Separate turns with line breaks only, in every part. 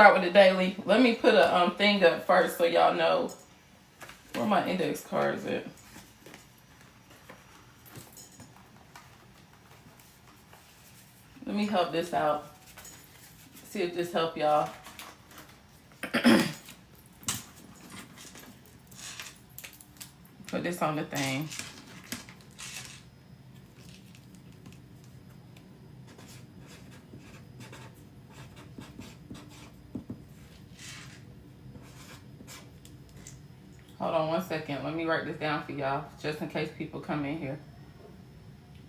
start with the daily. Let me put a thing up first so y'all know where my index cards at. Let me help this out. See if this help y'all. Put this on the thing. Hold on 1 second. Let me write this down for y'all, just in case people come in here.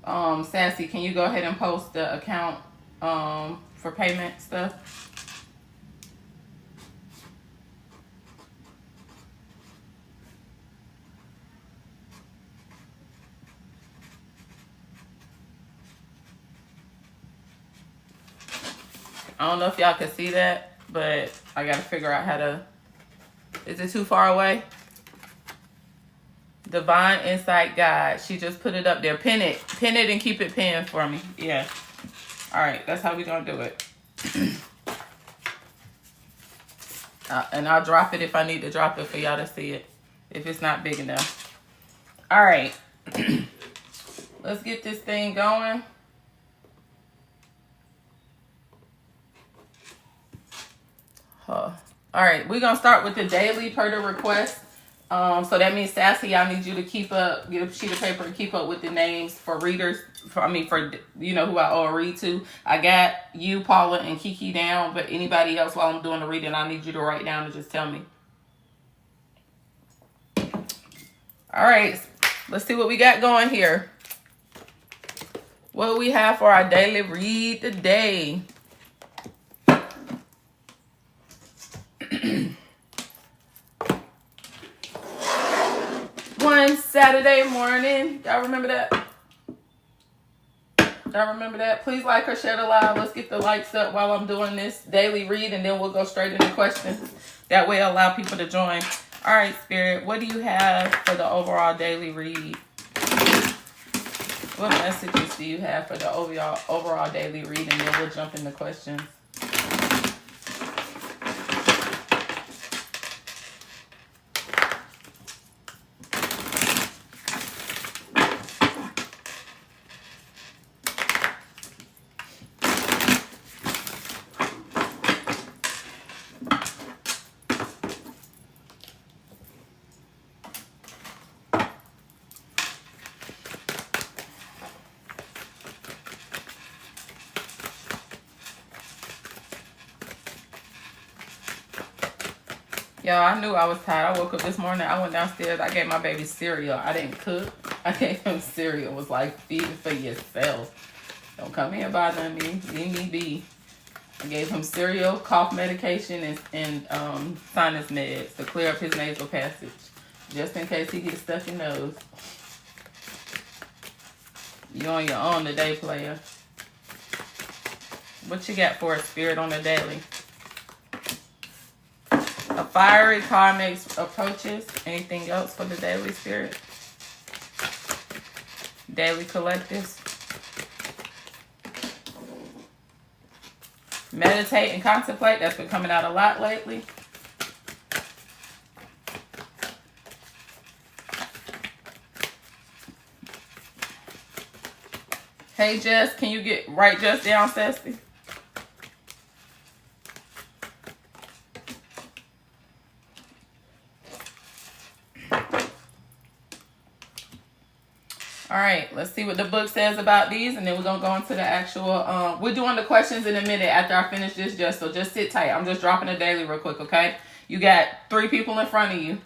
Sassy, can you go ahead and post the account for payment stuff? I don't know if y'all can see that, but I gotta figure out how to. Is it too far away? Divine Insight Guide. She just put it up there. Pin it and keep it pinned for me. Yeah. All right, that's how we gonna do it. And I'll drop it if I need to drop it for y'all to see it, if it's not big enough. All right. Let's get this thing going. All right, we're gonna start with the daily per the request. So that means, Sassy, I need you to keep up, get a sheet of paper and keep up with the names for readers. For you know who I owe a read to. I got you, Paula, and Kiki down, but anybody else while I'm doing the reading, I need you to write down and just tell me. All right, let's see what we got going here. What do we have for our daily read today? One Saturday morning. Y'all remember that? Y'all remember that? Please like or share the live. Let's get the likes up while I'm doing this daily read, and then we'll go straight into questions. That way I'll allow people to join. All right, Spirit, what do you have for the overall daily read? What messages do you have for the overall daily read, and then we'll jump into questions. Y'all, I knew I was tired. I woke up this morning. I went downstairs. I gave my baby cereal. I didn't cook. I gave him cereal. It was like, feed it for yourself. Don't come here bothering me. Leave me be. I gave him cereal, cough medication, and sinus meds to clear up his nasal passage. Just in case he gets stuffy nose. You on your own today, player. What you got for us, Spirit, on the daily? A fiery car makes approaches. Anything else for the daily, Spirit? Daily collectives. Meditate and contemplate. That's been coming out a lot lately. Hey, Jess, can you write Jess down, Sassy? All right, let's see what the book says about these, and then we're going to go into the actual, we're doing the questions in a minute after I finish this, so just sit tight. I'm just dropping a daily real quick, okay? You got 3 people in front of you.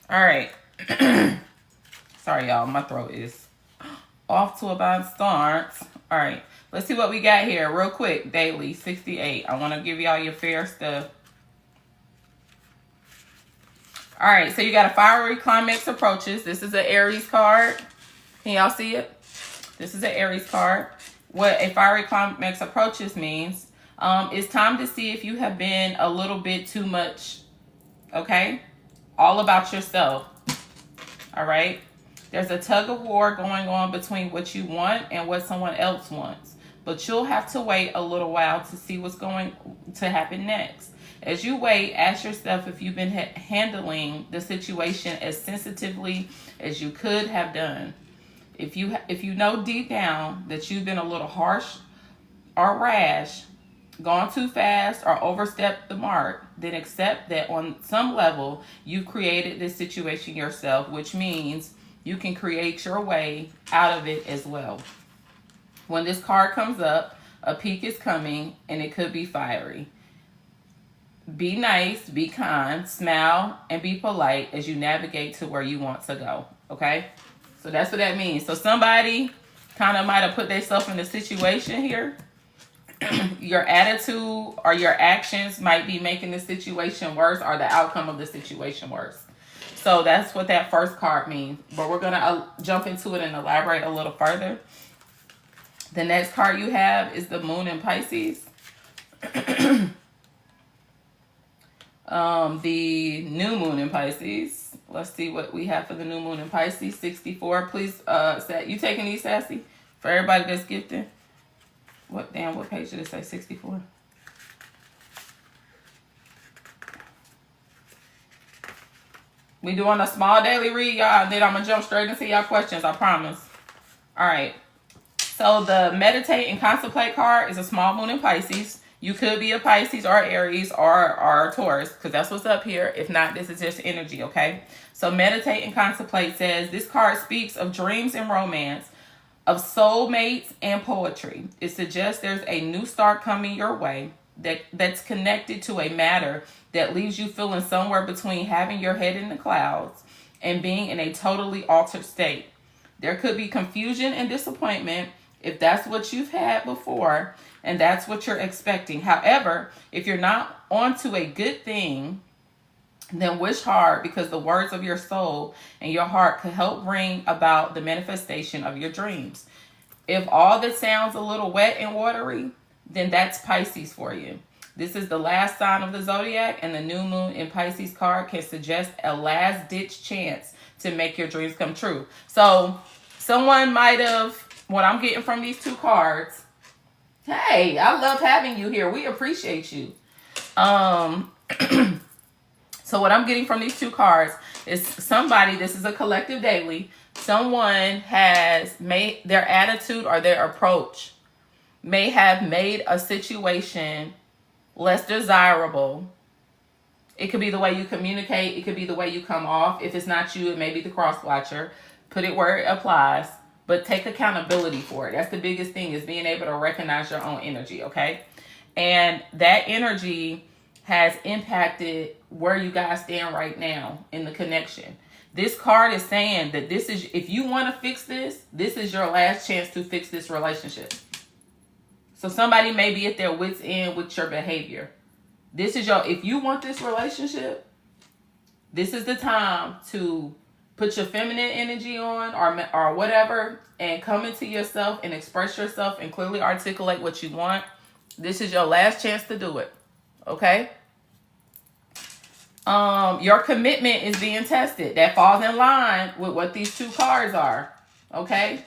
All right. Sorry, y'all, my throat is off to a bad start. All right, let's see what we got here real quick. Daily 68. I want to give y'all your fair stuff. All right, so you got a fiery climax approaches. This is an Aries card. Can y'all see it? This is an Aries card. What a fiery climax approaches means, it's time to see if you have been a little bit too much, okay? All about yourself, all right? There's a tug of war going on between what you want and what someone else wants. But you'll have to wait a little while to see what's going to happen next. As you wait, ask yourself if you've been handling the situation as sensitively as you could have done. If you know deep down that you've been a little harsh or rash, gone too fast, or overstepped the mark, then accept that on some level you created this situation yourself, which means you can create your way out of it as well. When this card comes up, a peak is coming and it could be fiery. Be nice, be kind, smile, and be polite as you navigate to where you want to go. Okay? So that's what that means. So somebody kind of might have put themselves in a situation here. Your attitude or your actions might be making the situation worse, or the outcome of the situation worse. So that's what that first card means. But we're going to jump into it and elaborate a little further. The next card you have is the Moon in Pisces. The new Moon in Pisces. Let's see what we have for the new Moon in Pisces. 64. Please, you taking these, Sassy? For everybody that's gifted. What page did it say? 64. We doing a small daily read, y'all. And then I'm going to jump straight into y'all questions. I promise. All right. So the meditate and contemplate card is a small moon in Pisces. You could be a Pisces or Aries or Taurus, because that's what's up here. If not, this is just energy, okay? So meditate and contemplate says this card speaks of dreams and romance, of soulmates and poetry. It suggests there's a new start coming your way that's connected to a matter that leaves you feeling somewhere between having your head in the clouds and being in a totally altered state. There could be confusion and disappointment if that's what you've had before and that's what you're expecting. However, if you're not onto a good thing, then wish hard, because the words of your soul and your heart could help bring about the manifestation of your dreams. If all that sounds a little wet and watery, then that's Pisces for you. This is the last sign of the Zodiac, and the new moon in Pisces card can suggest a last-ditch chance to make your dreams come true. So someone might have, what I'm getting from these two cards, hey, I love having you here. We appreciate you. So what I'm getting from these two cards is somebody, this is a collective daily, someone has made their attitude or their approach may have made a situation less desirable. It could be the way you communicate. It could be the way you come off. If it's not you, it may be the cross watcher. Put it where it applies, but take accountability for it. That's the biggest thing, is being able to recognize your own energy, okay? And that energy has impacted where you guys stand right now in the connection. This card is saying that this is, if you want to fix this, this is your last chance to fix this relationship. So somebody may be at their wit's end with your behavior. This is your, if you want this relationship, this is the time to put your feminine energy on or whatever and come into yourself and express yourself and clearly articulate what you want. This is your last chance to do it. Okay? Your commitment is being tested. That falls in line with what these two cards are. Okay?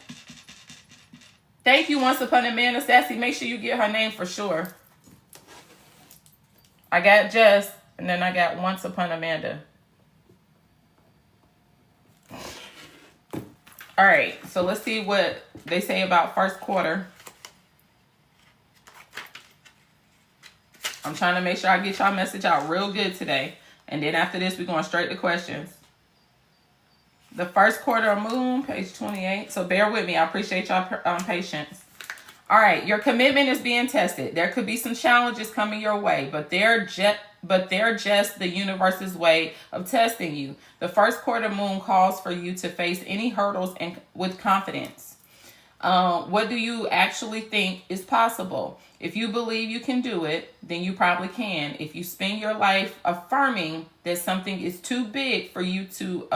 Thank you, Once Upon a Man, Sassy. Make sure you get her name for sure. I got Jess, and then I got Once Upon Amanda. All right, so let's see what they say about first quarter. I'm trying to make sure I get y'all message out real good today. And then after this, we're going straight to questions. The first quarter of moon, page 28. So bear with me. I appreciate y'all patience. All right, your commitment is being tested. There could be some challenges coming your way, but they're just the universe's way of testing you. The first quarter moon calls for you to face any hurdles and with confidence. What do you actually think is possible? If you believe you can do it, then you probably can. If you spend your life affirming that something is too big for you to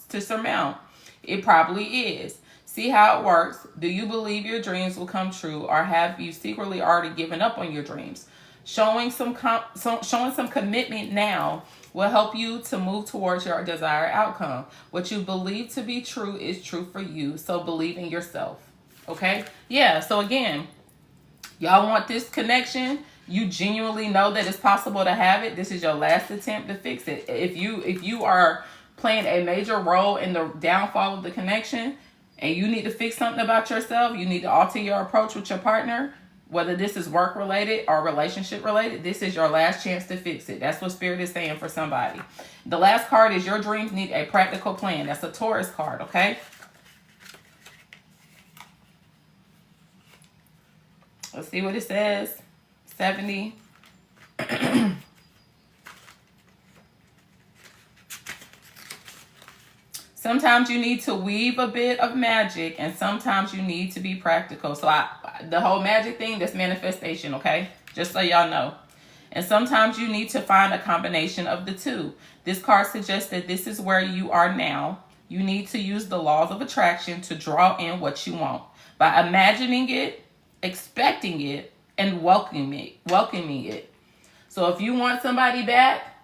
surmount, it probably is. See how it works. Do you believe your dreams will come true, or have you secretly already given up on your dreams? Showing some commitment now will help you to move towards your desired outcome. What you believe to be true is true for you, so believe in yourself. Okay? Yeah, so again, y'all want this connection. You genuinely know that it's possible to have it. This is your last attempt to fix it. If you are playing a major role in the downfall of the connection and you need to fix something about yourself, you need to alter your approach with your partner, whether this is work related or relationship related, this is your last chance to fix it. That's what Spirit is saying for somebody. The last card is your dreams need a practical plan. That's a Taurus card, okay? Let's see what it says. 70. Sometimes you need to weave a bit of magic, and sometimes you need to be practical. So the whole magic thing, that's manifestation, okay? Just so y'all know. And sometimes you need to find a combination of the two. This card suggests that this is where you are now. You need to use the laws of attraction to draw in what you want. By imagining it, expecting it, and welcoming it. So if you want somebody back,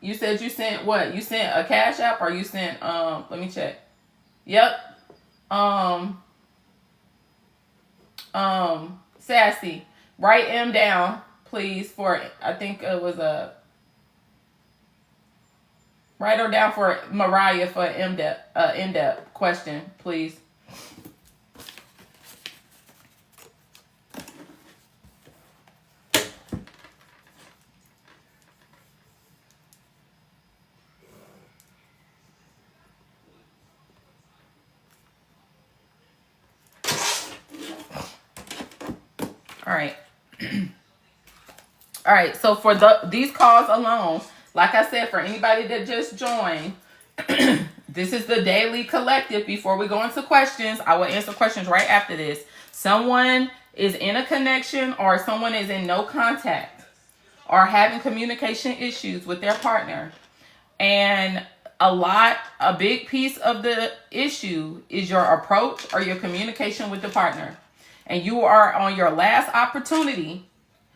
you said you sent what? You sent a Cash App, or you sent let me check. Yep. Sassy, write M down, please, for, I think it was write her down for Mariah for in-depth question, please. All right. All right. So for these calls alone, like I said, for anybody that just joined, this is the daily collective. Before we go into questions, I will answer questions right after this. Someone is in a connection, or someone is in no contact, or having communication issues with their partner. And a big piece of the issue is your approach or your communication with the partner. And you are on your last opportunity.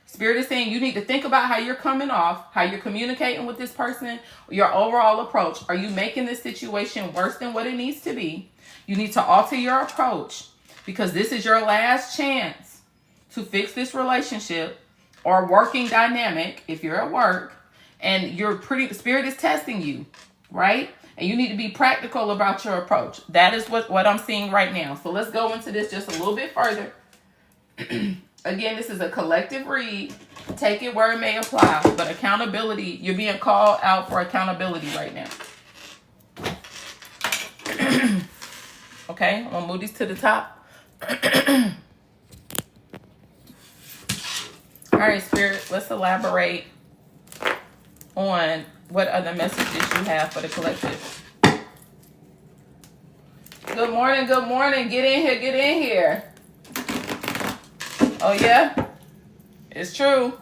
Spirit is saying you need to think about how you're coming off, how you're communicating with this person, your overall approach. Are you making this situation worse than what it needs to be? You need to alter your approach, because this is your last chance to fix this relationship or working dynamic if you're at work, and Spirit is testing you, right? And you need to be practical about your approach. That is what I'm seeing right now. So let's go into this just a little bit further. Again, this is a collective read. Take it where it may apply. But accountability, you're being called out for accountability right now. Okay, I'm going to move these to the top. All right, Spirit, let's elaborate on what other messages you have for the collective. Good morning, good morning. Get in here, get in here. Oh, yeah? It's true.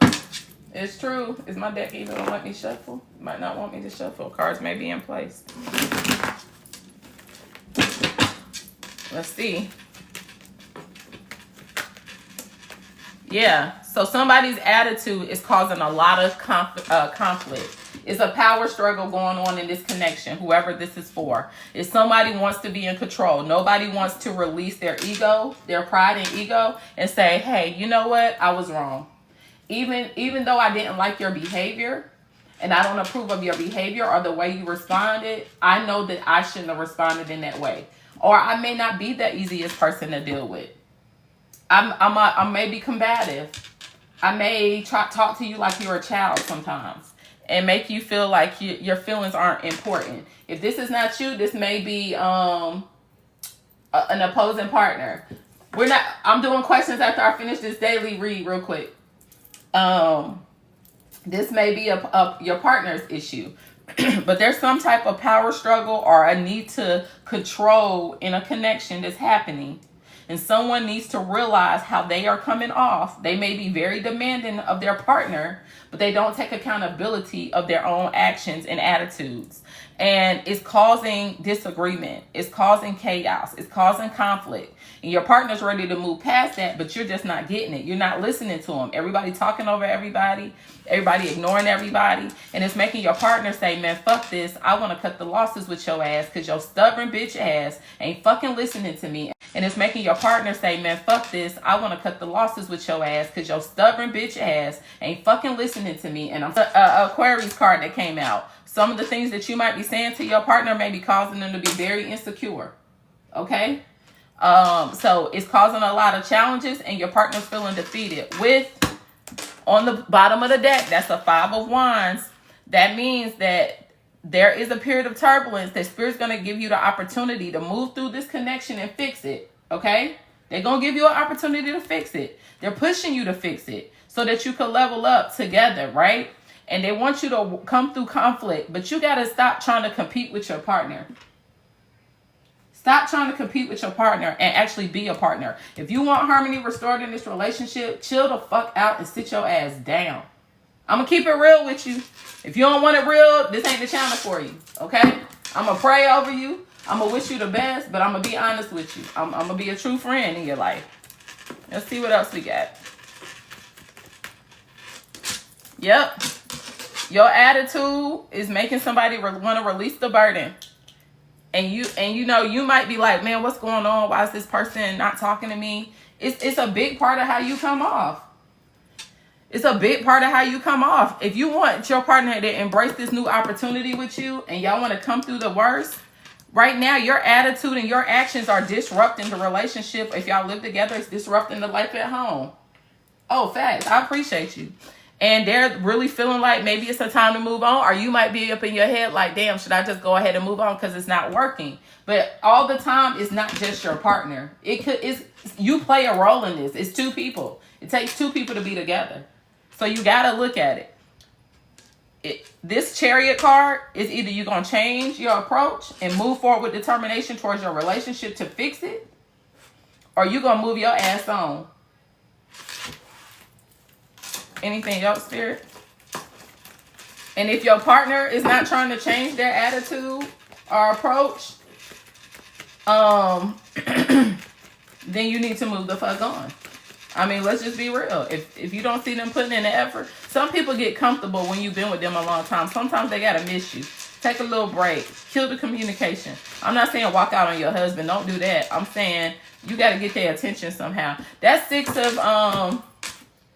It's true. Is my deck even gonna let me shuffle? Might not want me to shuffle. Cards may be in place. Let's see. Yeah. So somebody's attitude is causing a lot of conflict. It's a power struggle going on in this connection, whoever this is for. If somebody wants to be in control, nobody wants to release their ego, their pride and ego, and say, hey, you know what? I was wrong. Even though I didn't like your behavior, and I don't approve of your behavior or the way you responded, I know that I shouldn't have responded in that way. Or I may not be the easiest person to deal with. I may be combative. I may talk to you like you're a child sometimes, and make you feel like your feelings aren't important. If this is not you, this may be an opposing partner. I'm doing questions after I finish this daily read real quick. This may be your partner's issue. But there's some type of power struggle or a need to control in a connection that's happening. And someone needs to realize how they are coming off. They may be very demanding of their partner, but they don't take accountability of their own actions and attitudes. And it's causing disagreement. It's causing chaos. It's causing conflict. And your partner's ready to move past that, but you're just not getting it. You're not listening to them. Everybody talking over everybody. Everybody ignoring everybody. And it's making your partner say, man, fuck this. I want to cut the losses with your ass because your stubborn bitch ass ain't fucking listening to me. And it's making your partner say, man, fuck this. I want to cut the losses with your ass because your stubborn bitch ass ain't fucking listening to me. And I'm Aquarius card that came out. Some of the things that you might be saying to your partner may be causing them to be very insecure. Okay? So it's causing a lot of challenges and your partner's feeling defeated. With, on the bottom of the deck, that's a 5 of Wands. That means that there is a period of turbulence that Spirit's going to give you the opportunity to move through this connection and fix it. Okay? They're going to give you an opportunity to fix it. They're pushing you to fix it so that you can level up together, right? And they want you to come through conflict, but you got to stop trying to compete with your partner. Stop trying to compete with your partner and actually be a partner. If you want harmony restored in this relationship, chill the fuck out and sit your ass down. I'm going to keep it real with you. If you don't want it real, this ain't the channel for you, okay? I'm going to pray over you. I'm going to wish you the best, but I'm going to be honest with you. I'm going to be a true friend in your life. Let's see what else we got. Yep. Your attitude is making somebody want to release the burden. And you know, you might be like, man, what's going on? Why is this person not talking to me? It's a big part of how you come off. It's a big part of how you come off. If you want your partner to embrace this new opportunity with you and y'all want to come through the worst, right now, your attitude and your actions are disrupting the relationship. If y'all live together, it's disrupting the life at home. Oh, facts. I appreciate you. And they're really feeling like maybe it's a time to move on, or you might be up in your head like, damn, should I just go ahead and move on because it's not working? But all the time, it's not just your partner. You play a role in this. It's two people. It takes two people to be together. So you got to look at it. This Chariot card is either you're going to change your approach and move forward with determination towards your relationship to fix it, or you're going to move your ass on. Anything else, Spirit? And if your partner is not trying to change their attitude or approach, then you need to move the fuck on. I mean, let's just be real. If you don't see them putting in the effort, some people get comfortable when you've been with them a long time. Sometimes they got to miss you. Take a little break. Kill the communication. I'm not saying walk out on your husband. Don't do that. I'm saying you got to get their attention somehow. That 6 of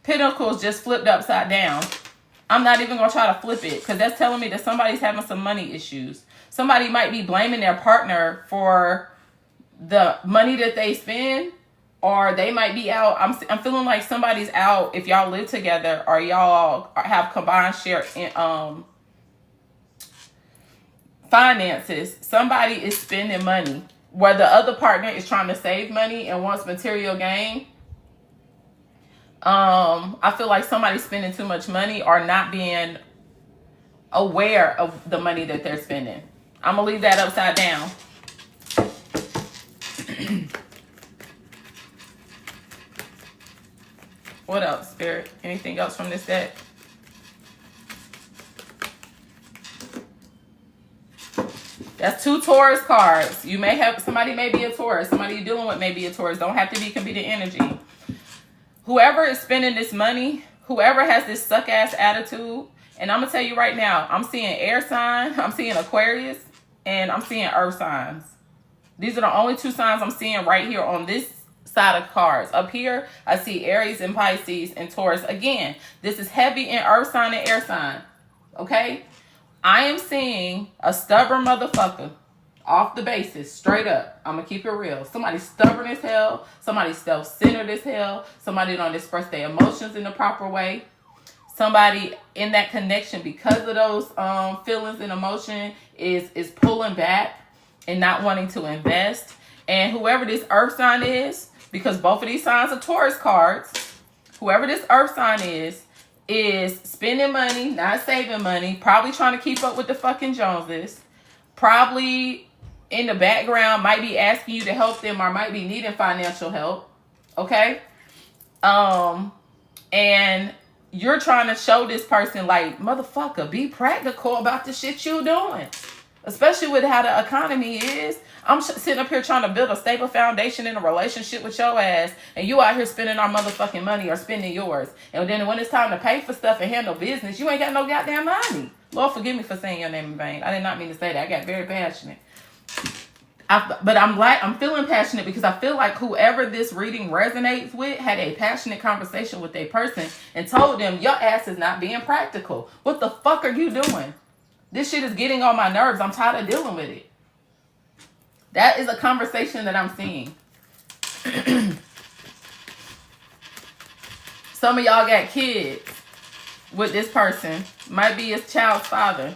Pentacles just flipped upside down. I'm not even going to try to flip it because that's telling me that somebody's having some money issues. Somebody might be blaming their partner for the money that they spend, or they might be out. I'm feeling like somebody's out if y'all live together or y'all have combined share in, finances. Somebody is spending money where the other partner is trying to save money and wants material gain. I feel like somebody's spending too much money or not being aware of the money that they're spending. I'm going to leave that upside down. What else, Spirit? Anything else from this deck? That's 2 Taurus cards. You may have, somebody may be a Taurus. Somebody you're dealing with may be a Taurus. Don't have to be competing energy. Whoever is spending this money, whoever has this suck-ass attitude, and I'm going to tell you right now, I'm seeing air sign, I'm seeing Aquarius, and I'm seeing earth signs. These are the only 2 signs I'm seeing right here on this side of cards. Up here, I see Aries and Pisces and Taurus. Again, this is heavy in earth sign and air sign. Okay? I am seeing a stubborn motherfucker. Off the basis, straight up. I'm going to keep it real. Somebody stubborn as hell. Somebody self-centered as hell. Somebody don't express their emotions in the proper way. Somebody in that connection, because of those feelings and emotion, is pulling back and not wanting to invest. And whoever this earth sign is, because both of these signs are Taurus cards, whoever this earth sign is spending money, not saving money, probably trying to keep up with the fucking Joneses, probably in the background might be asking you to help them or might be needing financial help. Okay? And you're trying to show this person like, motherfucker, be practical about the shit you doing. Especially with how the economy is. I'm sitting up here trying to build a stable foundation in a relationship with your ass, and you out here spending our motherfucking money or spending yours. And then when it's time to pay for stuff and handle business, you ain't got no goddamn money. Lord, forgive me for saying your name in vain. I did not mean to say that. I got very passionate. But I'm feeling passionate because I feel like whoever this reading resonates with had a passionate conversation with a person and told them, your ass is not being practical. What the fuck are you doing? This shit is getting on my nerves. I'm tired of dealing with it. That is a conversation that I'm seeing. Some of y'all got kids with this person. Might be his child's father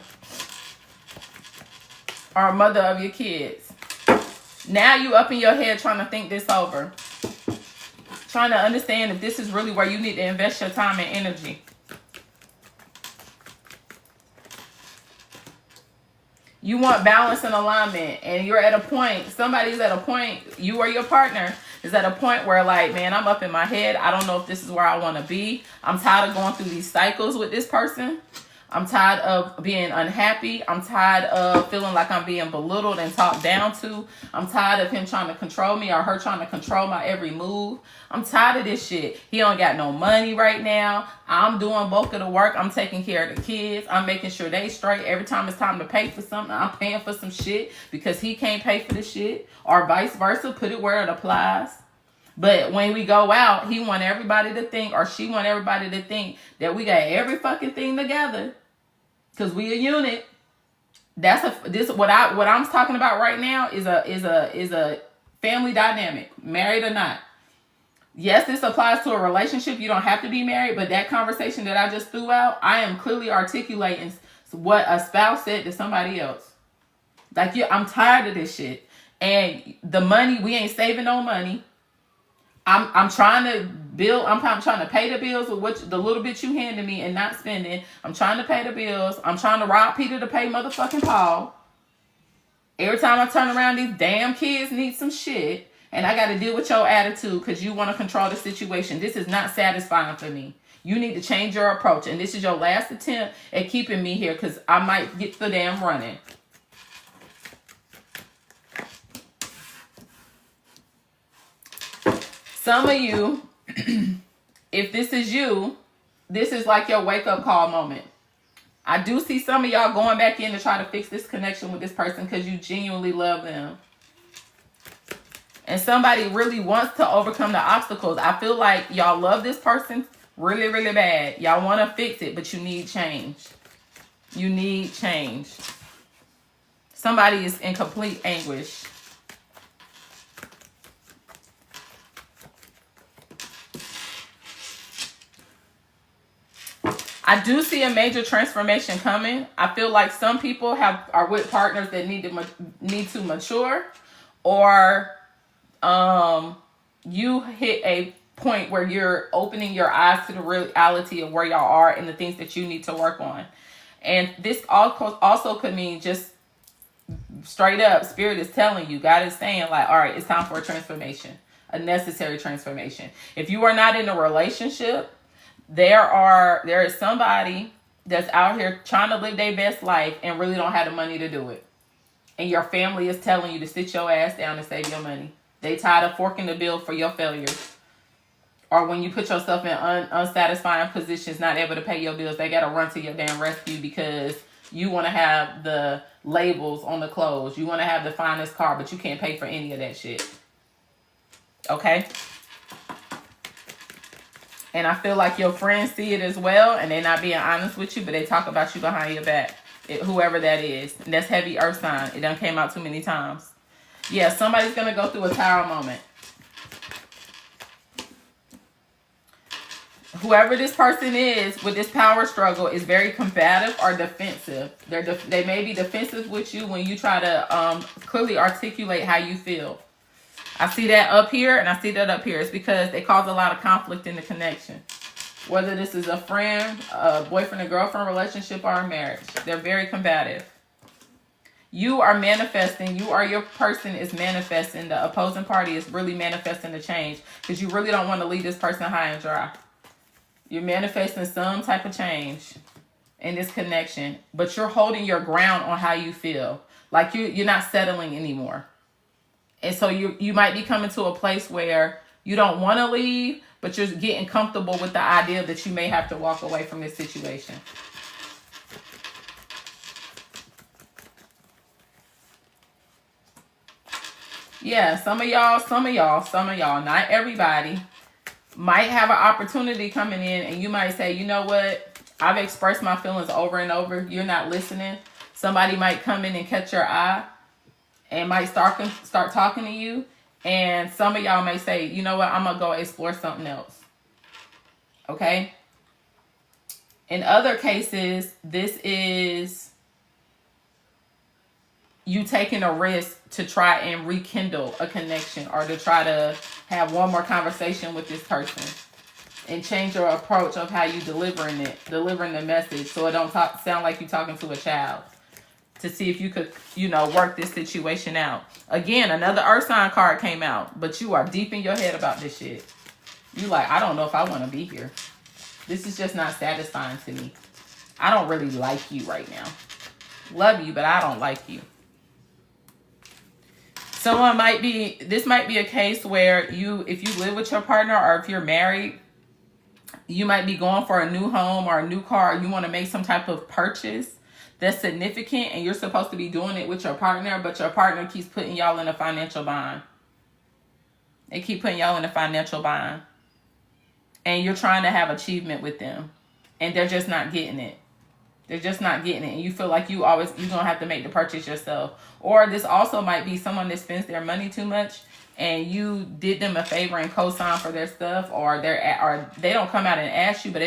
or mother of your kids. Now you up in your head trying to think this over. Trying to understand if this is really where you need to invest your time and energy. You want balance and alignment, and you're at a point, somebody's at a point, you or your partner is at a point where like, man, I'm up in my head. I don't know if this is where I want to be. I'm tired of going through these cycles with this person. I'm tired of being unhappy. I'm tired of feeling like I'm being belittled and talked down to. I'm tired of him trying to control me or her trying to control my every move. I'm tired of this shit. He don't got no money right now. I'm doing bulk of the work. I'm taking care of the kids. I'm making sure they straight. Every time it's time to pay for something, I'm paying for some shit because he can't pay for the shit, or vice versa. Put it where it applies. But when we go out, he want everybody to think, or she want everybody to think that we got every fucking thing together, cause we a unit. What I'm talking about right now is a family dynamic, married or not. Yes, this applies to a relationship. You don't have to be married, but that conversation that I just threw out, I am clearly articulating what a spouse said to somebody else. Like, I'm tired of this shit, and the money, we ain't saving no money. I'm trying to build. I'm trying to pay the bills with the little bit you handed me and not spending. I'm trying to pay the bills. I'm trying to rob Peter to pay motherfucking Paul. Every time I turn around, these damn kids need some shit, and I got to deal with your attitude because you want to control the situation. This is not satisfying for me. You need to change your approach, and this is your last attempt at keeping me here because I might get the damn running. Some of you, if this is you, this is like your wake-up call moment. I do see some of y'all going back in to try to fix this connection with this person because you genuinely love them. And somebody really wants to overcome the obstacles. I feel like y'all love this person really, really bad. Y'all want to fix it, but you need change. You need change. Somebody is in complete anguish. I do see a major transformation coming. I feel like some people are with partners that need to mature, or you hit a point where you're opening your eyes to the reality of where y'all are and the things that you need to work on. And this also could mean just straight up, Spirit is telling you, God is saying like, all right, it's time for a transformation, a necessary transformation. If you are not in a relationship, there is somebody that's out here trying to live their best life and really don't have the money to do it. And your family is telling you to sit your ass down and save your money. They tired of forking the bill for your failures. Or when you put yourself in unsatisfying positions, not able to pay your bills, they got to run to your damn rescue because you want to have the labels on the clothes. You want to have the finest car, but you can't pay for any of that shit. Okay? And I feel like your friends see it as well, and they're not being honest with you, but they talk about you behind your back. Whoever that is. And that's heavy earth sign. It done came out too many times. Yeah, somebody's going to go through a tower moment. Whoever this person is with this power struggle is very combative or defensive. They may be defensive with you when you try to clearly articulate how you feel. I see that up here and I see that up here. It's because they cause a lot of conflict in the connection. Whether this is a friend, a boyfriend and girlfriend relationship, or a marriage. They're very combative. You are manifesting. You or your person is manifesting. The opposing party is really manifesting the change. Because you really don't want to leave this person high and dry. You're manifesting some type of change in this connection. But you're holding your ground on how you feel. Like you're not settling anymore. And so you might be coming to a place where you don't want to leave, but you're getting comfortable with the idea that you may have to walk away from this situation. Yeah, some of y'all, not everybody, might have an opportunity coming in, and you might say, you know what? I've expressed my feelings over and over. You're not listening. Somebody might come in and catch your eye and might start talking to you. And some of y'all may say, you know what? I'm going to go explore something else. Okay? In other cases, this is you taking a risk to try and rekindle a connection, or to try to have one more conversation with this person and change your approach of how you delivering the message, so it don't sound like you're talking to a child, to see if you could, work this situation out. Again, another earth sign card came out, but you are deep in your head about this shit. You like, I don't know if I want to be here. This is just not satisfying to me. I don't really like you right now. Love you, but I don't like you. This might be a case where if you live with your partner, or if you're married, you might be going for a new home or a new car. You want to make some type of purchase that's significant, and you're supposed to be doing it with your partner, but your partner keeps putting y'all in a financial bind. They keep putting y'all in a financial bind. And you're trying to have achievement with them, and they're just not getting it. They're just not getting it. And you feel like you're going to have to make the purchase yourself. Or this also might be someone that spends their money too much, and you did them a favor and co-sign for their stuff, or they don't come out and ask you, but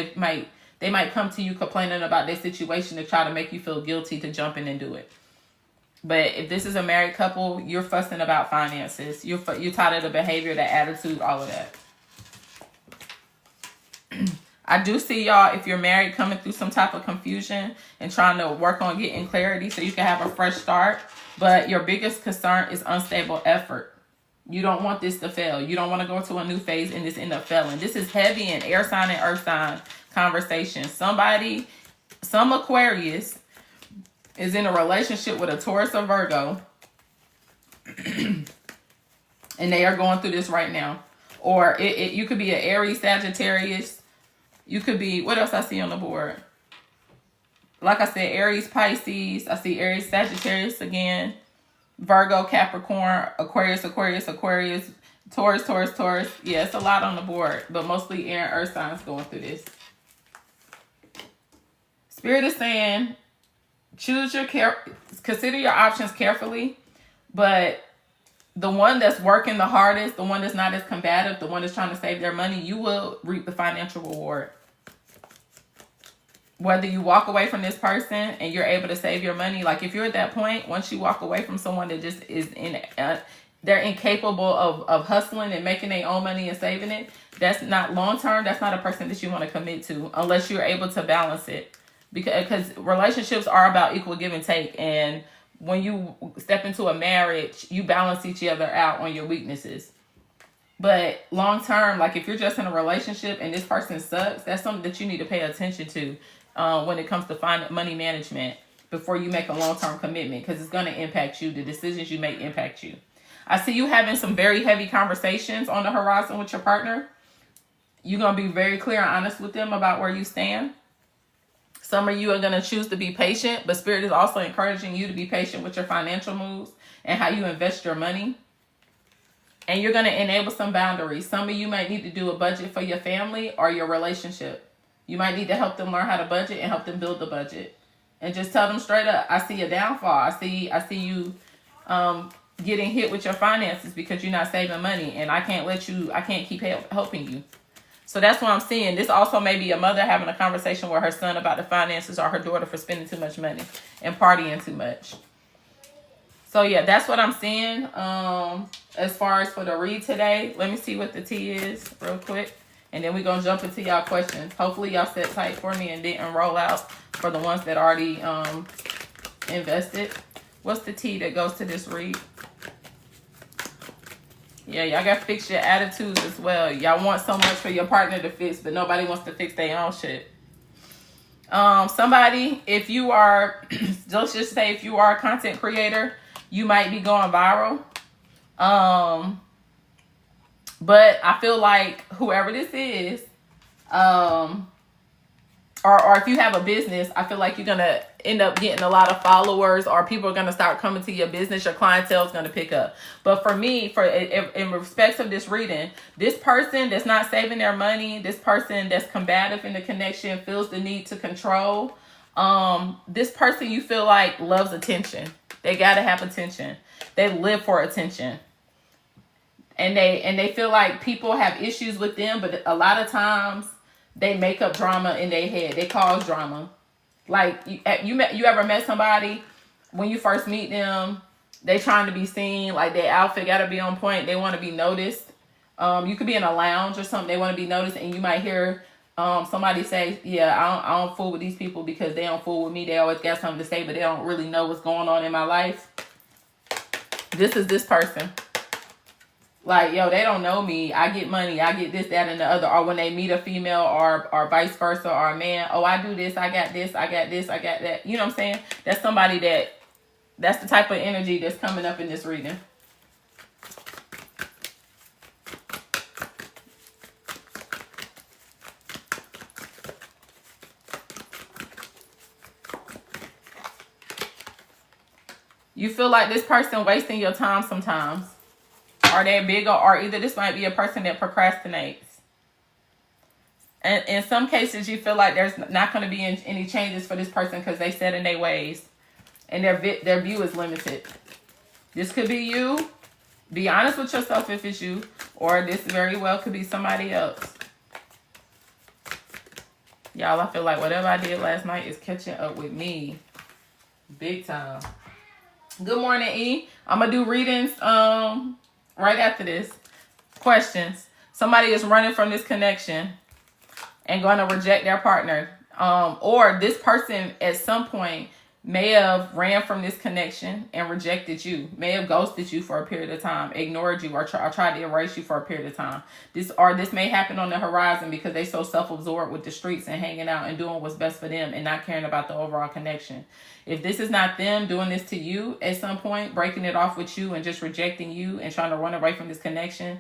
they might come to you complaining about their situation to try to make you feel guilty to jump in and do it. But if this is a married couple, you're fussing about finances. You're tired of the behavior, the attitude, all of that. I do see y'all, if you're married, coming through some type of confusion and trying to work on getting clarity so you can have a fresh start. But your biggest concern is unstable effort. You don't want this to fail. You don't want to go to a new phase and this end up failing. This is heavy in air sign and earth sign conversation. Some Aquarius is in a relationship with a Taurus or Virgo, and they are going through this right now. Or you could be an Aries, Sagittarius. You could be, what else I see on the board? Like I said, Aries, Pisces. I see Aries, Sagittarius again. Virgo, Capricorn, Aquarius, Taurus. Yeah, it's a lot on the board, but mostly air and earth signs going through this. Spirit is saying, consider your options carefully, but the one that's working the hardest, the one that's not as combative, the one that's trying to save their money, you will reap the financial reward. Whether you walk away from this person and you're able to save your money, like if you're at that point, once you walk away from someone that just is they're incapable of hustling and making their own money and saving it, that's not long term. That's not a person that you want to commit to unless you're able to balance it, because relationships are about equal give and take. And when you step into a marriage, you balance each other out on your weaknesses. But long term, like if you're just in a relationship and this person sucks, that's something that you need to pay attention to when it comes to money management before you make a long-term commitment, because it's going to impact you. The decisions you make impact you. I see you having some very heavy conversations on the horizon with your partner. You're going to be very clear and honest with them about where you stand. Some of you are going to choose to be patient, but Spirit is also encouraging you to be patient with your financial moves and how you invest your money. And you're going to enable some boundaries. Some of you might need to do a budget for your family or your relationship. You might need to help them learn how to budget and help them build the budget. And just tell them straight up, I see a downfall. I see you getting hit with your finances because you're not saving money. And I can't keep helping you. So that's what I'm seeing. This also may be a mother having a conversation with her son about the finances, or her daughter for spending too much money and partying too much. So yeah, that's what I'm seeing as far as for the read today. Let me see what the T is real quick. And then we're going to jump into y'all questions. Hopefully y'all set tight for me and didn't roll out for the ones that already invested. What's the T that goes to this read? Yeah, y'all got to fix your attitudes as well. Y'all want so much for your partner to fix, but nobody wants to fix their own shit. Somebody, if you are, let's just say if you are a content creator, you might be going viral. But I feel like whoever this is, or if you have a business, I feel like you're going to end up getting a lot of followers, or people are going to start coming to your business. Your clientele is going to pick up. But for me, in respects of this reading, this person that's not saving their money, this person that's combative in the connection, feels the need to control, this person you feel like loves attention. They got to have attention. They live for attention. And they feel like people have issues with them, but a lot of times they make up drama in their head. They cause drama. Like you ever met somebody, when you first meet them, they trying to be seen, like their outfit got to be on point. They want to be noticed. You could be in a lounge or something. They want to be noticed, and you might hear somebody say, yeah, I don't fool with these people because they don't fool with me. They always got something to say, but they don't really know what's going on in my life. This is this person. Like, yo, they don't know me. I get money. I get this, that, and the other. Or when they meet a female or vice versa, or a man, oh, I do this. I got this. I got this. I got that. You know what I'm saying? That's somebody that's the type of energy that's coming up in this reading. You feel like this person wasting your time sometimes. Or they're bigger, or either this might be a person that procrastinates. And in some cases, you feel like there's not going to be any changes for this person because they set in their ways. And their view is limited. This could be you. Be honest with yourself if it's you. Or this very well could be somebody else. Y'all, I feel like whatever I did last night is catching up with me. Big time. Good morning, E. I'm going to do readings right after this. Questions. Somebody is running from this connection and going to reject their partner. Or this person at some point may have ran from this connection and rejected you. May have ghosted you for a period of time, ignored you, or tried to erase you for a period of time. This may happen on the horizon because they so self-absorbed with the streets and hanging out and doing what's best for them and not caring about the overall connection. If this is not them doing this to you at some point, breaking it off with you and just rejecting you and trying to run away from this connection,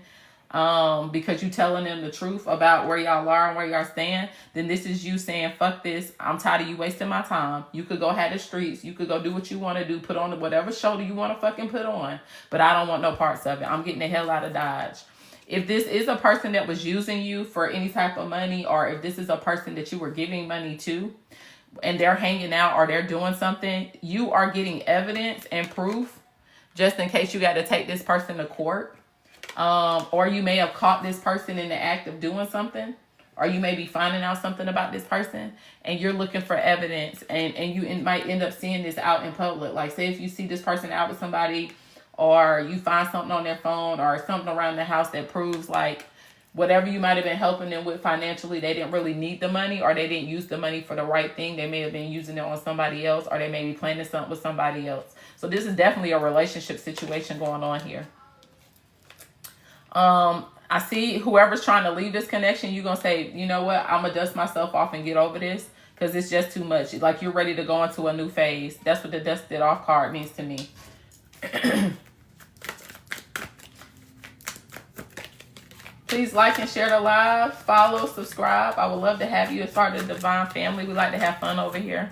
because you telling them the truth about where y'all are and where y'all stand, then this is you saying, fuck this. I'm tired of you wasting my time. You could go have the streets. You could go do what you want to do. Put on whatever shoulder you want to fucking put on. But I don't want no parts of it. I'm getting the hell out of Dodge. If this is a person that was using you for any type of money, or if this is a person that you were giving money to and they're hanging out or they're doing something, you are getting evidence and proof just in case you got to take this person to court. Or you may have caught this person in the act of doing something, or you may be finding out something about this person and you're looking for evidence, and you might end up seeing this out in public. Like, say if you see this person out with somebody, or you find something on their phone or something around the house that proves like whatever you might have been helping them with financially, they didn't really need the money, or they didn't use the money for the right thing. They may have been using it on somebody else, or they may be planning something with somebody else. So this is definitely a relationship situation going on here. I see whoever's trying to leave this connection, you're going to say, you know what, I'm going to dust myself off and get over this because it's just too much. Like, you're ready to go into a new phase. That's what the dusted off card means to me. Please like and share the live. Follow, subscribe. I would love to have you as part of the Divine family. We like to have fun over here.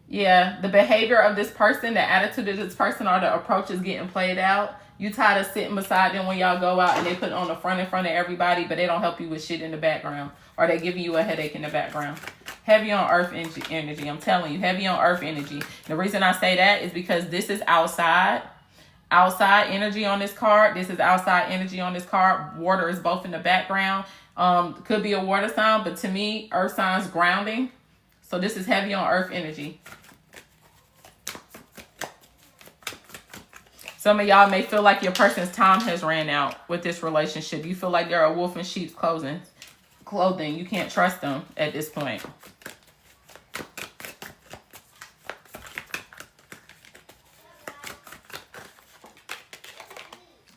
Yeah, the behavior of this person, the attitude of this person, or the approach is getting played out. You tired of sitting beside them when y'all go out and they put on the front in front of everybody, but they don't help you with shit in the background, or they giving you a headache in the background. Heavy on earth energy. I'm telling you, heavy on earth energy. The reason I say that is because this is outside energy on this card. This is outside energy on this card. Water is both in the background. Could be a water sign, but to me, earth signs grounding. So this is heavy on earth energy. Some of y'all may feel like your person's time has ran out with this relationship. You feel like they're a wolf in sheep's clothing. You can't trust them at this point.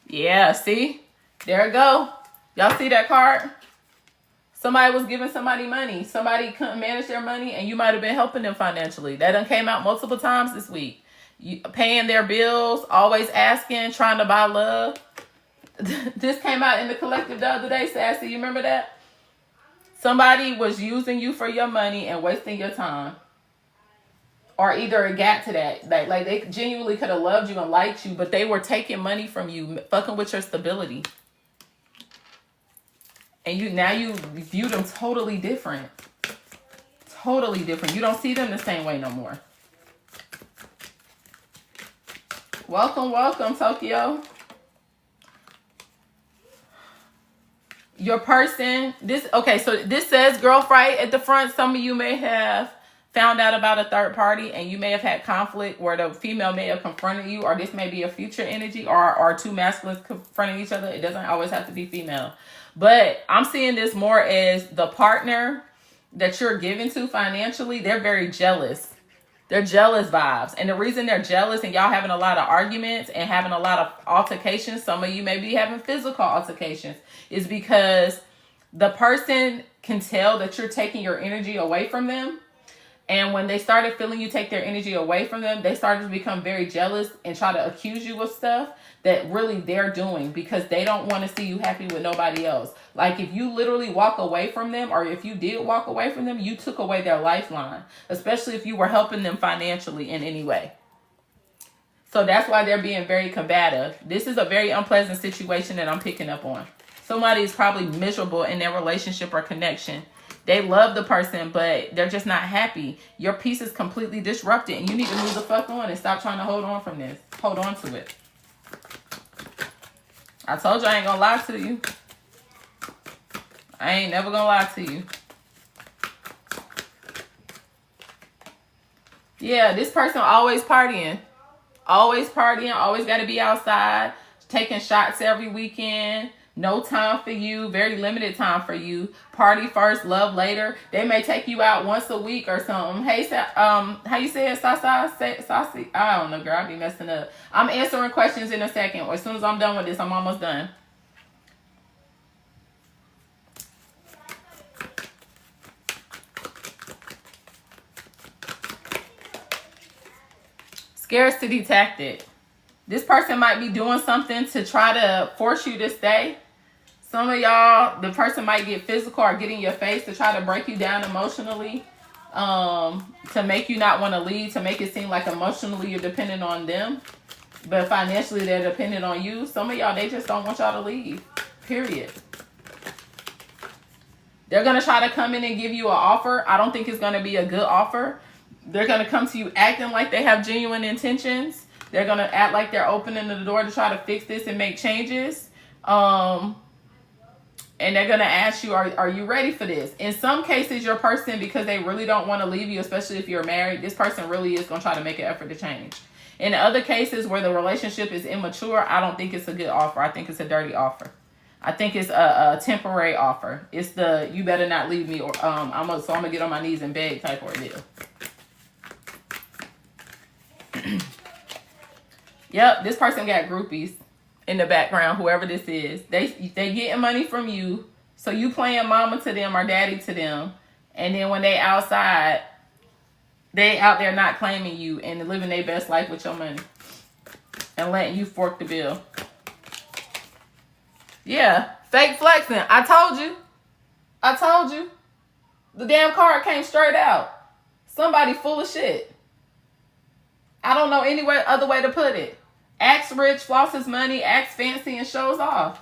Yeah, see? There it go. Y'all see that card? Somebody was giving somebody money. Somebody couldn't manage their money, and you might have been helping them financially. That done came out multiple times this week. You paying their bills, always asking, trying to buy love. This came out in the collective the other day, Sassy. You remember that? Somebody was using you for your money and wasting your time. Or either it got to that. Like they genuinely could have loved you and liked you, but they were taking money from you, fucking with your stability. And you view them totally different. Totally different. You don't see them the same way no more. Welcome, welcome, Tokyo. Your person, so this says girl fight at the front. Some of you may have found out about a third party, and you may have had conflict where the female may have confronted you, or this may be a future energy, or two masculines confronting each other. It doesn't always have to be female. But I'm seeing this more as the partner that you're giving to financially, they're very jealous. They're jealous vibes. And the reason they're jealous and y'all having a lot of arguments and having a lot of altercations, some of you may be having physical altercations, is because the person can tell that you're taking your energy away from them. And when they started feeling you take their energy away from them, they started to become very jealous and try to accuse you of stuff that really they're doing because they don't want to see you happy with nobody else. Like if you literally walk away from them, or if you did walk away from them, you took away their lifeline, especially if you were helping them financially in any way. So that's why they're being very combative. This is a very unpleasant situation that I'm picking up on. Somebody is probably miserable in their relationship or connection. They love the person, but they're just not happy. Your peace is completely disrupted, and you need to move the fuck on and stop trying to hold on from this. Hold on to it. I told you I ain't gonna lie to you. I ain't never gonna lie to you. Yeah, this person always partying. Always partying. Always got to be outside. Taking shots every weekend. No time for you. Very limited time for you. Party first, love later. They may take you out once a week or something. Hey, how you say it? Saucy? I don't know, girl. I be messing up. I'm answering questions in a second. As soon as I'm done with this, I'm almost done. Scarcity tactic. This person might be doing something to try to force you to stay. Some of y'all, the person might get physical or get in your face to try to break you down emotionally, to make you not want to leave, to make it seem like emotionally you're dependent on them, but financially they're dependent on you. Some of y'all, they just don't want y'all to leave, period. They're going to try to come in and give you an offer. I don't think it's going to be a good offer. They're going to come to you acting like they have genuine intentions. They're going to act like they're opening the door to try to fix this and make changes. And they're going to ask you, are you ready for this? In some cases, your person, because they really don't want to leave you, especially if you're married, this person really is going to try to make an effort to change. In other cases where the relationship is immature, I don't think it's a good offer. I think it's a dirty offer. I think it's a temporary offer. It's the, you better not leave me, or I'm going to get on my knees and beg type ordeal. Yep, this person got groupies in the background, whoever this is. They getting money from you, so you playing mama to them or daddy to them, and then when they outside, they out there not claiming you and living their best life with your money and letting you fork the bill. Yeah, fake flexing. I told you. The damn card came straight out. Somebody full of shit. I don't know any other way to put it. Acts rich, flosses money, acts fancy, and shows off.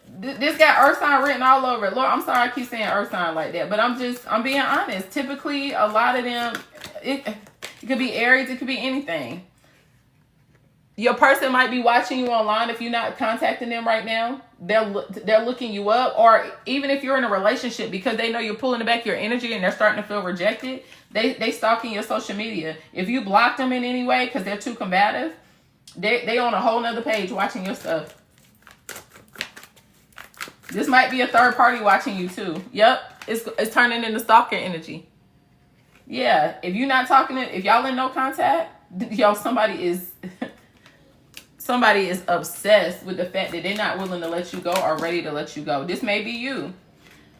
This got earth sign written all over it. Lord, I'm sorry I keep saying earth sign like that, but I'm being honest. Typically, a lot of them, it could be Aries, it could be anything. Your person might be watching you online if you're not contacting them right now. They're looking you up, or even if you're in a relationship, because they know you're pulling back your energy and they're starting to feel rejected, they stalking your social media. If you block them in any way because they're too combative, they on a whole nother page watching your stuff. This might be a third party watching you too. Yep, it's turning into stalker energy. Yeah, if you're not talking, if y'all in no contact, yo, somebody is obsessed with the fact that they're not willing to let you go or ready to let you go. This may be you.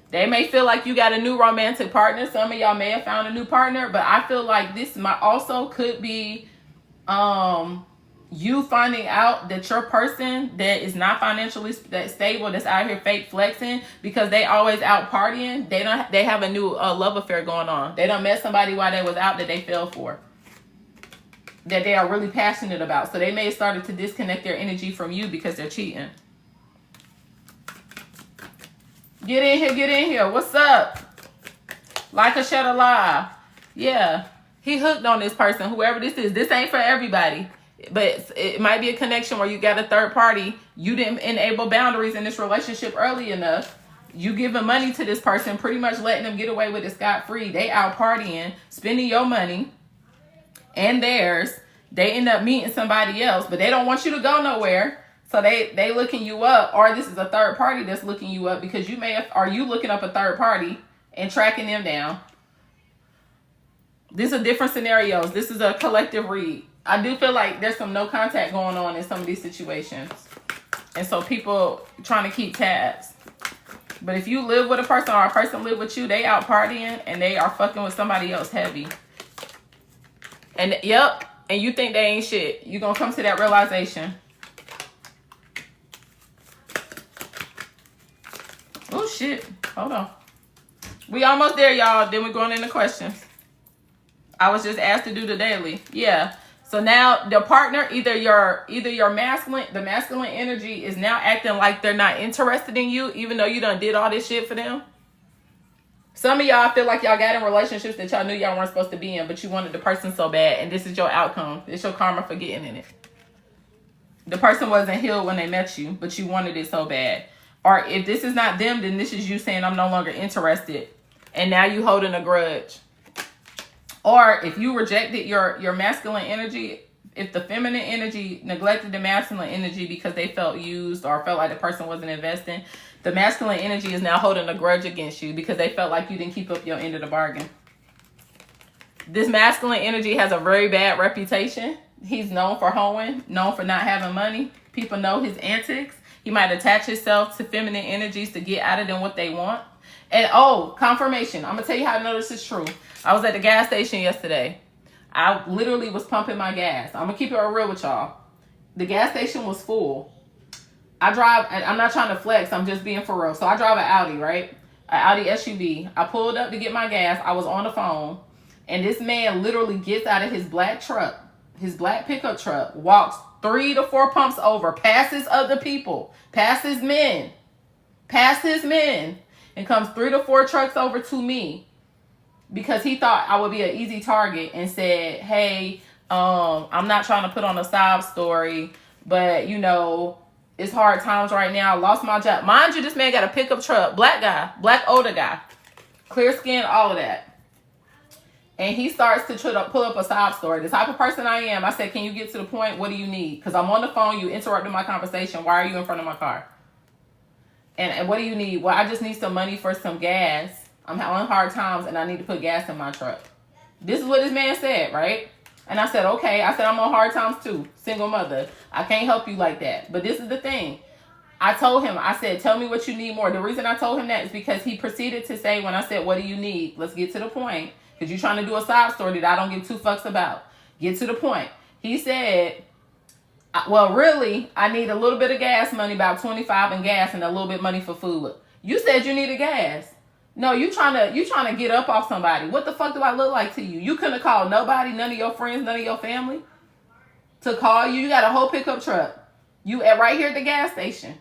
They may feel like you got a new romantic partner. Some of y'all may have found a new partner, but I feel like this might also could be you finding out that your person that is not financially stable, that's out here fake flexing because they always out partying, they have a new love affair going on. They done met somebody while they was out that they fell for, that they are really passionate about. So they may have started to disconnect their energy from you because they're cheating. Get in here. What's up? Like a shed alive. Yeah. He hooked on this person, whoever this is. This ain't for everybody. But it might be a connection where you got a third party. You didn't enable boundaries in this relationship early enough. You giving money to this person, pretty much letting them get away with it scot-free. They out partying, spending your money and theirs. They end up meeting somebody else, but they don't want you to go nowhere. So they looking you up, or this is a third party that's looking you up because you may have, are you looking up a third party and tracking them down? These are different scenarios. This is a collective read. I do feel like there's some no contact going on in some of these situations. And so people trying to keep tabs. But if you live with a person or a person live with you, they out partying and they are fucking with somebody else heavy. And yep, and you think they ain't shit. You're going to come to that realization. Oh, shit. Hold on. We almost there, y'all. Then we're going into questions. I was just asked to do the daily. Yeah. So now the partner, either your masculine, the masculine energy is now acting like they're not interested in you, even though you done did all this shit for them. Some of y'all feel like y'all got in relationships that y'all knew y'all weren't supposed to be in, but you wanted the person so bad, and this is your outcome. It's your karma for getting in it. The person wasn't healed when they met you, but you wanted it so bad. Or if this is not them, then this is you saying, I'm no longer interested. And now you holding a grudge. Or if you rejected your masculine energy, if the feminine energy neglected the masculine energy because they felt used or felt like the person wasn't investing, the masculine energy is now holding a grudge against you because they felt like you didn't keep up your end of the bargain. This masculine energy has a very bad reputation. He's known for hoeing, known for not having money. People know his antics. He might attach himself to feminine energies to get out of them what they want. And oh, confirmation. I'm going to tell you how I know this is true. I was at the gas station yesterday. I literally was pumping my gas. I'm going to keep it real with y'all. The gas station was full. I drive, and I'm not trying to flex. I'm just being for real. So I drive an Audi, right? An Audi SUV. I pulled up to get my gas. I was on the phone. And this man literally gets out of his black truck, his black pickup truck, walks 3 to 4 pumps over, passes other people, passes men, and comes 3 to 4 trucks over to me because he thought I would be an easy target and said, hey, I'm not trying to put on a sob story, but, you know, it's hard times right now. I lost my job. Mind you, this man got a pickup truck, black guy, black older guy, clear skin, all of that. And he starts to try to pull up a sob story. The type of person I am, I said, can you get to the point? What do you need? Because I'm on the phone. You interrupted my conversation. Why are you in front of my car? And what do you need? Well, I just need some money for some gas. I'm having hard times and I need to put gas in my truck. This is what this man said, right? And I said, okay. I said, I'm on hard times too. Single mother. I can't help you like that. But this is the thing. I told him, I said, tell me what you need more. The reason I told him that is because he proceeded to say, when I said, what do you need? Let's get to the point. Because you're trying to do a side story that I don't give 2 fucks about. Get to the point. He said, well, really, I need a little bit of gas money, about $25 in gas and a little bit money for food. You said you needed gas. No, you trying to get up off somebody. What the fuck do I look like to you? You couldn't have called nobody, none of your friends, none of your family to call you. You got a whole pickup truck. You at right here at the gas station.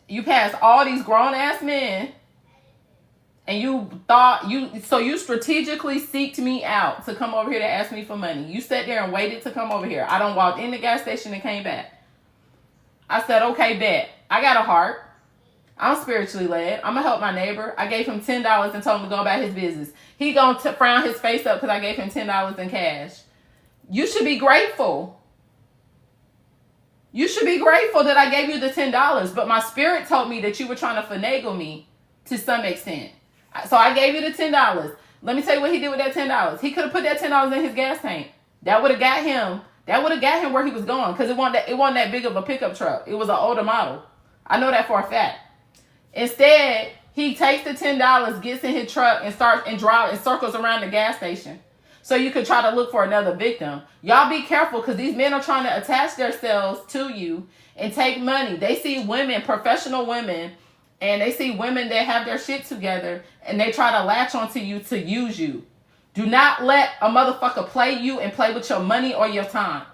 You passed all these grown ass men. And you strategically seeked me out to come over here to ask me for money. You sat there and waited to come over here. I done walked in the gas station and came back. I said, okay, bet. I got a heart. I'm spiritually led. I'm going to help my neighbor. I gave him $10 and told him to go about his business. He going to frown his face up because I gave him $10 in cash. You should be grateful. You should be grateful that I gave you the $10. But my spirit told me that you were trying to finagle me to some extent. So I gave you the $10. Let me tell you what he did with that $10. He could have put that $10 in his gas tank. That would have got him. That would have got him where he was going. Because it wasn't that big of a pickup truck. It was an older model. I know that for a fact. Instead, he takes the $10, gets in his truck, and starts and drives and circles around the gas station. So you could try to look for another victim. Y'all be careful, because these men are trying to attach themselves to you and take money. They see women, professional women, and they see women that have their shit together, and they try to latch onto you to use you. Do not let a motherfucker play you and play with your money or your time.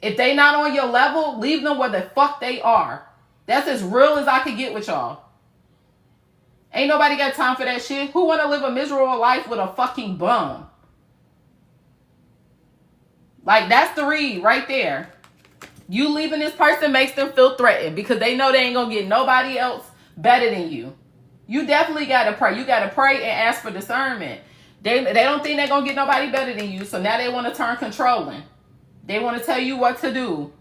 If they not on your level, leave them where the fuck they are. That's as real as I could get with y'all. Ain't nobody got time for that shit. Who want to live a miserable life with a fucking bum? Like, that's the read right there. You leaving this person makes them feel threatened because they know they ain't going to get nobody else better than you. You definitely got to pray. You got to pray and ask for discernment. They don't think they're going to get nobody better than you, so now they want to turn controlling. They want to tell you what to do.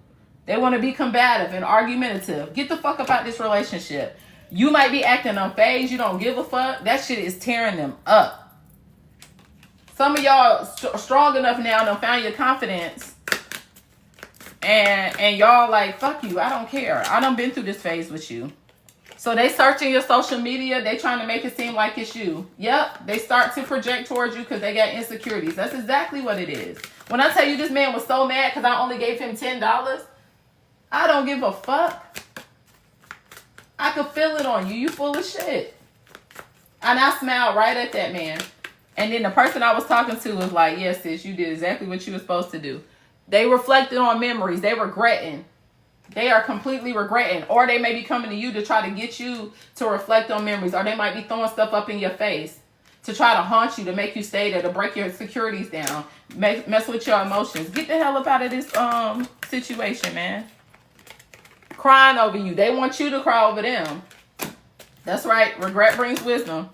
They want to be combative and argumentative. Get the fuck about this relationship. You might be acting unfazed. You don't give a fuck. That shit is tearing them up. Some of y'all strong enough now to found your confidence. And y'all like, fuck you. I don't care. I done been through this phase with you. So they searching your social media. They trying to make it seem like it's you. Yep. They start to project towards you because they got insecurities. That's exactly what it is. When I tell you this man was so mad because I only gave him $10, I don't give a fuck. I could feel it on you. You full of shit. And I smiled right at that man. And then the person I was talking to was like, yes, sis, you did exactly what you were supposed to do. They reflected on memories. They regretting. They are completely regretting. Or they may be coming to you to try to get you to reflect on memories. Or they might be throwing stuff up in your face to try to haunt you, to make you stay there, to break your securities down, mess with your emotions. Get the hell up out of this situation, man. Crying over you. They want you to cry over them. That's right. Regret brings wisdom.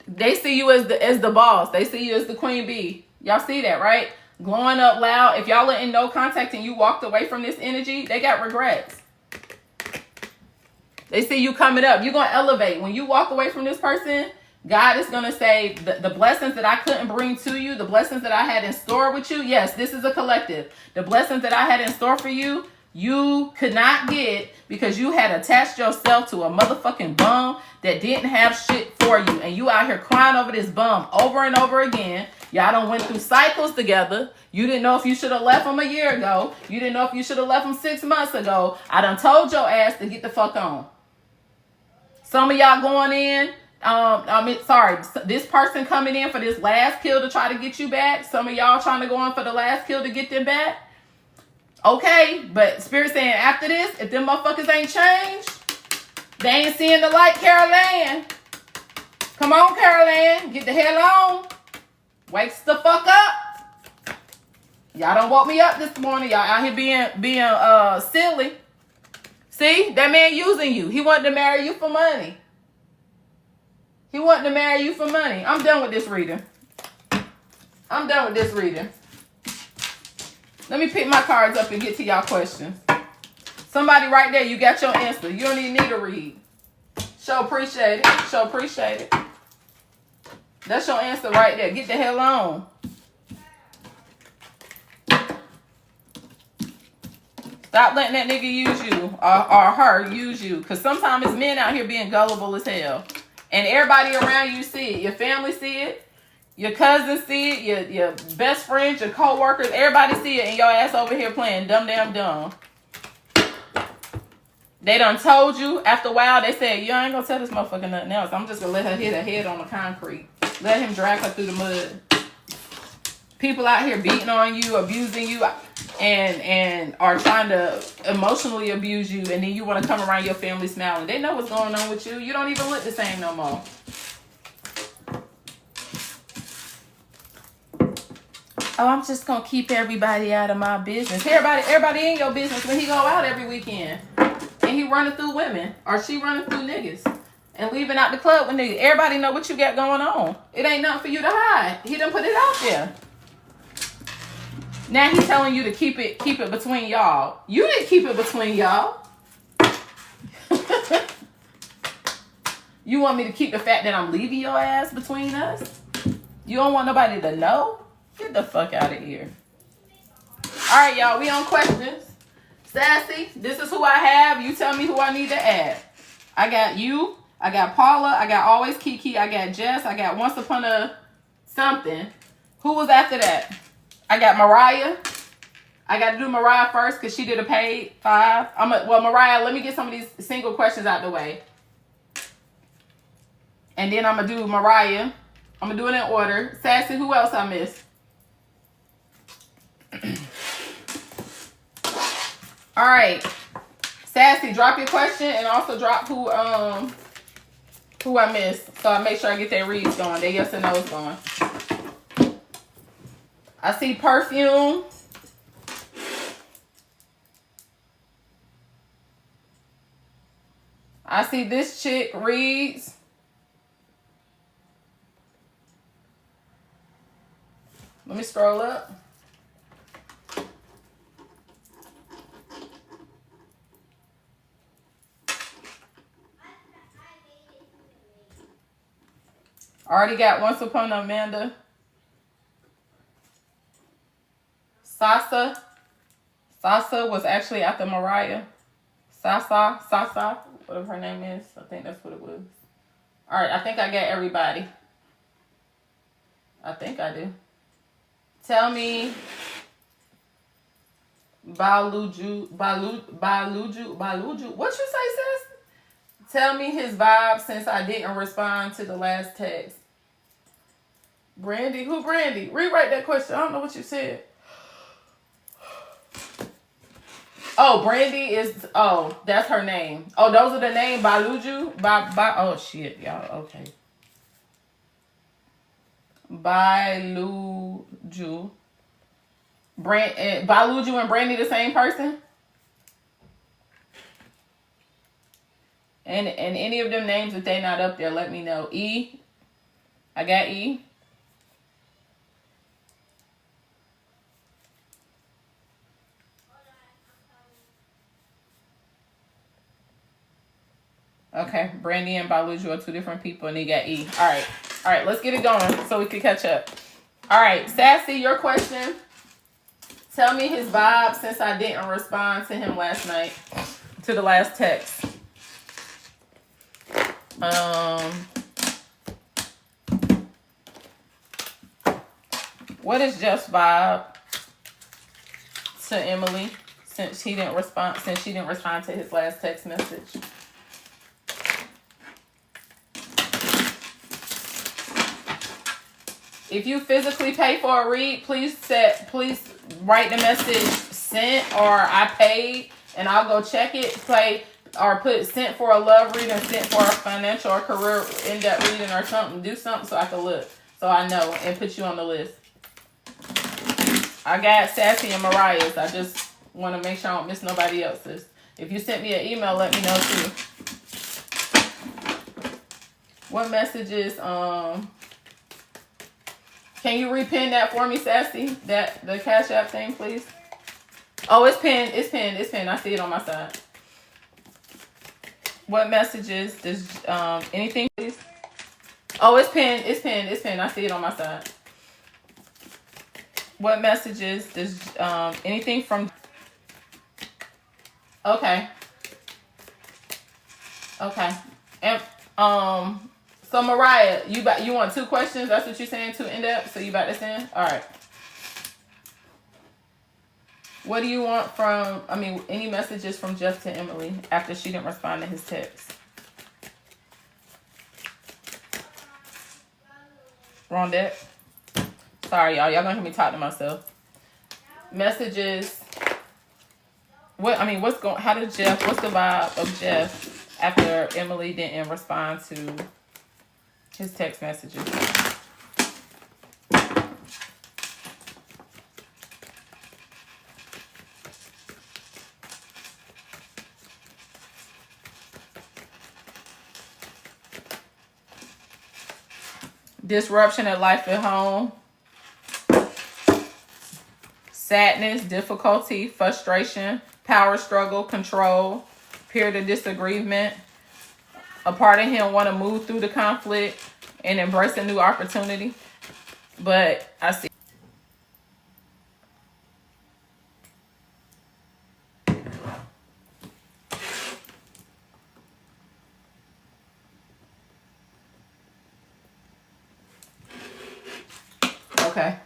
They see you as the boss. They see you as the queen bee. Y'all see that, right? Glowing up loud. If y'all are in no contact and you walked away from this energy, they got regrets. They see you coming up. You're going to elevate. When you walk away from this person, God is going to say, the blessings that I couldn't bring to you, the blessings that I had in store with you. Yes, this is a collective. The blessings that I had in store for you, you could not get because you had attached yourself to a motherfucking bum that didn't have shit for you. And you out here crying over this bum over and over again. Y'all done went through cycles together. You didn't know if you should have left him a year ago. You didn't know if you should have left him 6 months ago. I done told your ass to get the fuck on. Some of y'all going in. This person coming in for this last kill to try to get you back. Some of y'all trying to go in for the last kill to get them back. Okay, but Spirit saying after this, if them motherfuckers ain't changed, they ain't seeing the light, Carol Ann. Come on, Carol Ann. Get the hell on. Wakes the fuck up. Y'all done woke me up this morning. Y'all out here being silly. See, that man using you. He wanted to marry you for money. He wanted to marry you for money. I'm done with this reading. I'm done with this reading. Let me pick my cards up and get to y'all questions. Somebody right there, you got your answer. You don't even need to read. Show appreciate it. Show appreciate it. That's your answer right there. Get the hell on. Stop letting that nigga use you or her use you. Because sometimes it's men out here being gullible as hell. And everybody around you see it. Your family see it. Your cousins see it. Your best friends, your co-workers. Everybody see it. And your ass over here playing dumb damn dumb. They done told you. After a while, they said, you ain't going to tell this motherfucker nothing else. I'm just going to let her hit her head on the concrete. Let him drag her through the mud. People out here beating on you, abusing you, and are trying to emotionally abuse you, and then you want to come around your family smiling. They know what's going on with you. You don't even look the same no more. Oh, I'm just going to keep everybody out of my business. Everybody in your business when he go out every weekend. And he running through women, or she running through niggas. And leaving out the club with niggas. Everybody know what you got going on. It ain't nothing for you to hide. He done put it out there. Now he's telling you to keep it between y'all. You didn't keep it between y'all. You want me to keep the fact that I'm leaving your ass between us? You don't want nobody to know? Get the fuck out of here. All right, y'all. We on questions. Sassy, this is who I have. You tell me who I need to add. I got you. I got Paula. I got Always Kiki. I got Jess. I got Once Upon a Something. Who was after that? I got Mariah. I got to do Mariah first because she did a paid 5. Well, Mariah, let me get some of these single questions out the way. And then I'm going to do Mariah. I'm going to do it in order. Sassy, who else I missed? All right. Sassy, drop your question and also drop who I missed. So I make sure I get their reads going. Their yes and no's going. I see Perfume. I see This Chick Reads. Let me scroll up. Already got Once Upon Amanda. Sasa was actually after Mariah. Sasa, whatever her name is. I think that's what it was. All right, I think I got everybody. I think I do. Tell me Baluju. What you say, sis? Tell me his vibe since I didn't respond to the last text. Brandy? Who Brandy? Rewrite that question. I don't know what you said. Oh, Brandy is, oh, that's her name. Oh, those are the names. Baluju? Oh, shit, y'all. Okay. Baluju. Baluju and Brandy the same person? And any of them names, if they not up there, let me know. E. I got E. Okay, Brandy and Baluju are 2 different people, and they got E. All right, let's get it going so we can catch up. All right, Sassy, your question. Tell me his vibe since I didn't respond to him last night, to the last text. What is Jeff's vibe to Emily since she didn't respond to his last text message? If you physically pay for a read, please write the message sent or I paid, and I'll go check it. Put sent for a love reading, sent for a financial or career in-depth reading or something. Do something so I can look, so I know, and put you on the list. I got Sassy and Mariah's. I just want to make sure I don't miss nobody else's. If you sent me an email, let me know too. What messages? Can you repin that for me, Sassy? The Cash App thing, please. Oh, it's pinned. It's pinned. I see it on my side. What messages does anything, please? Oh, it's pinned. I see it on my side. What messages does anything from? Okay. And so Mariah, you want 2 questions? That's what you're saying, 2 in-depth? So you about to send? All right. What do you want from, any messages from Jeff to Emily after she didn't respond to his text? Wrong deck. Sorry, y'all. Y'all gonna hear me talk to myself. Messages. What's the vibe of Jeff after Emily didn't respond to his text messages? Disruption at life at home. Sadness, difficulty, frustration, power struggle, control, period of disagreement. A part of him want to move through the conflict and embrace a new opportunity. But I see. Okay.